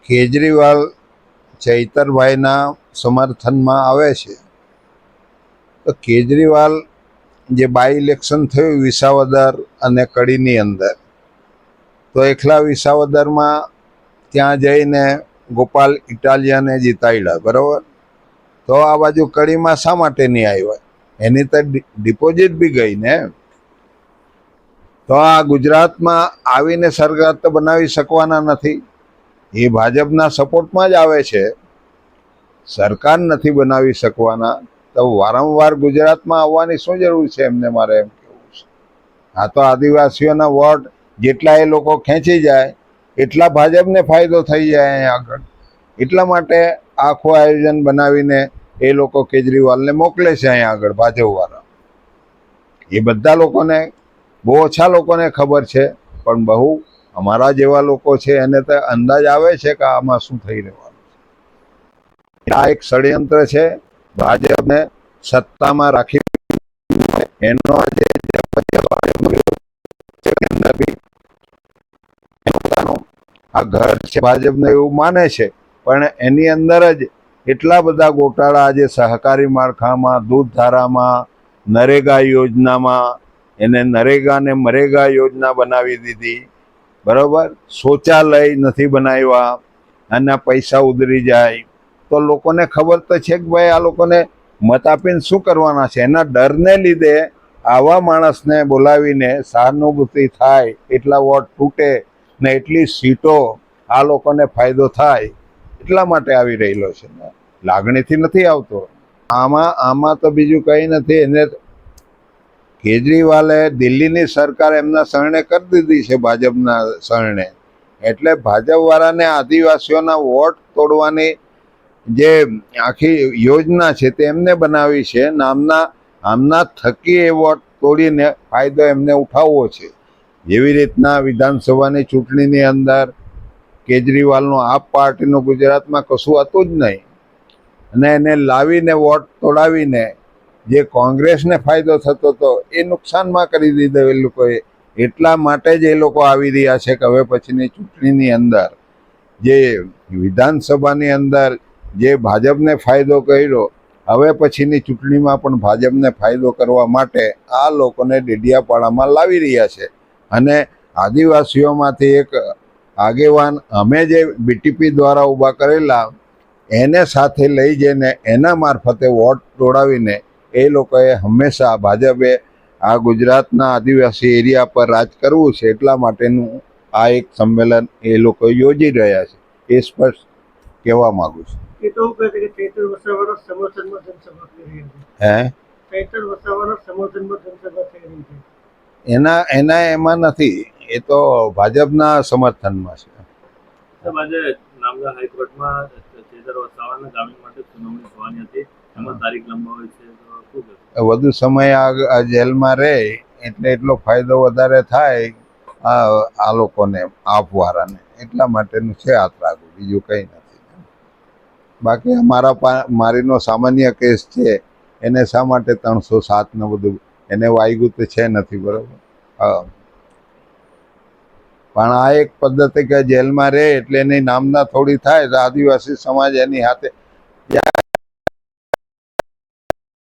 કેજરીવાલ ચૈતરભાઈના સમર્થનમાં આવે છે. તો કેજરીવાલ જે બાય ઇલેક્શન થયું વિસાવદર અને કડીની અંદર, તો એકલા વિસાવદરમાં ત્યાં જઈને ગોપાલ ઇટાલિયાને જીતાડ્યા, બરાબર. તો આ બાજુ કડીમાં શા માટે નહીં આવ્યા? એની તો ડિપોઝિટ બી ગઈ ને. તો આ ગુજરાતમાં આવીને સરકાર તો બનાવી શકવાના નથી. એ ભાજપના સપોર્ટમાં જ આવે છે, સરકાર નથી બનાવી શકવાના. તો વારંવાર ગુજરાતમાં આવવાની શું જરૂર છે એમને? મારે એમ કહેવું છે, આ તો આદિવાસીઓના વોટ જેટલા એ લોકો ખેંચી જાય એટલા ભાજપને ફાયદો થઈ જાય અહીંયા આગળ. એટલા માટે આખું આયોજન બનાવીને એ લોકો કેજરીવાલને મોકલે છે અહીંયા આગળ, ભાજપવાળા. એ બધા લોકોને, બહુ ઓછા લોકોને ખબર છે, પણ બહુ અમારા જેવા લોકો છે એને તો અંદાજ આવે છે કે આમાં શું થઈ રહેવાનું છે. આ એક ષડયંત્ર છે ભાજપને સત્તામાં રાખી. એનો આ ઘર છે ભાજપને એવું માને છે, પણ એની અંદર જ એટલા બધા ગોટાળા આજે સહકારી માળખામાં, દૂધધારામાં, નરેગા યોજનામાં, એને નરેગા ને મરેગા યોજના બનાવી દીધી, બરાબર. શૌચાલય નથી બનાવ્યા, આના પૈસા ઉતરી જાય. તો લોકોને ખબર તો છે કે ભાઈ આ લોકોને મત આપીને શું કરવાના છે. એના ડરને લીધે આવા માણસને બોલાવીને સહાનુભૂતિ થાય, એટલા વોટ તૂટે ને એટલી સીટો આ લોકોને ફાયદો થાય, એટલા માટે આવી રહેલો છે. લાગણીથી નથી આવતો. આમાં તો બીજું કંઈ નથી. એને કેજરીવાલે દિલ્હીની સરકાર એમના શરણે કરી દીધી છે, ભાજપના શરણે. એટલે ભાજપવાળાને આદિવાસીઓના વોટ તોડવાની જે આખી યોજના છે તે એમને બનાવી છે. આમના થકી એ વોટ તોડીને ફાયદો એમને ઉઠાવવો છે. જેવી રીતના વિધાનસભાની ચૂંટણીની અંદર કેજરીવાલનું આપ પાર્ટીનું ગુજરાતમાં કશું હતું જ નહીં, અને એને લાવીને વોટ તોડાવીને જે કોંગ્રેસને ફાયદો થતો હતો એ નુકસાનમાં કરી દીધો એ લોકોએ. એટલા માટે જ એ લોકો આવી રહ્યા છે કે હવે પછીની ચૂંટણીની અંદર, જે વિધાનસભાની અંદર જે ભાજપને ફાયદો કર્યો, હવે પછીની ચૂંટણીમાં પણ ભાજપને ફાયદો કરવા માટે આ લોકોને ડેડિયાપાડામાં લાવી રહ્યા છે. અને આદિવાસીઓમાંથી એક આગેવાન અમે જે બીટીપી દ્વારા ઊભા કરેલા, એને સાથે લઈ જઈને એના મારફતે વોટ તોડાવીને એ લોકોએ હંમેશા ભાજપે આ ગુજરાતના આદિવાસી એરિયા પર રાજ કરવું છે, એટલા માટેનું આ એક સંમેલન એ લોકો યોજી રહ્યા છે. એ સ્પષ્ટ કહેવા માંગુ છું. એમાં નથી, એ તો ભાજપના સમર્થનમાં છે. હાઈકોર્ટમાં ચેતર વસાવાના જામીન માટે સુનાવણી થવાની હતી, એમાં તારીખ લંબાવી છે. વધુ સમય આ જેલમાં રહે એટલે એટલો ફાયદો વધારે થાય આ લોકોને, આપવાળાને. એટલા માટેનું છે આ ત્રાગુ, બીજું કંઈ નથી. બાકી મારીનો સામાન્ય કેસ છે, એને શા માટે 307 ને બધું એને વાગ્યું તો છે નથી, બરાબર. હા, પણ આ એક પદ્ધતિ કે જેલમાં રહે એટલે એની નામના થોડી થાય તો આદિવાસી સમાજ એની હાથે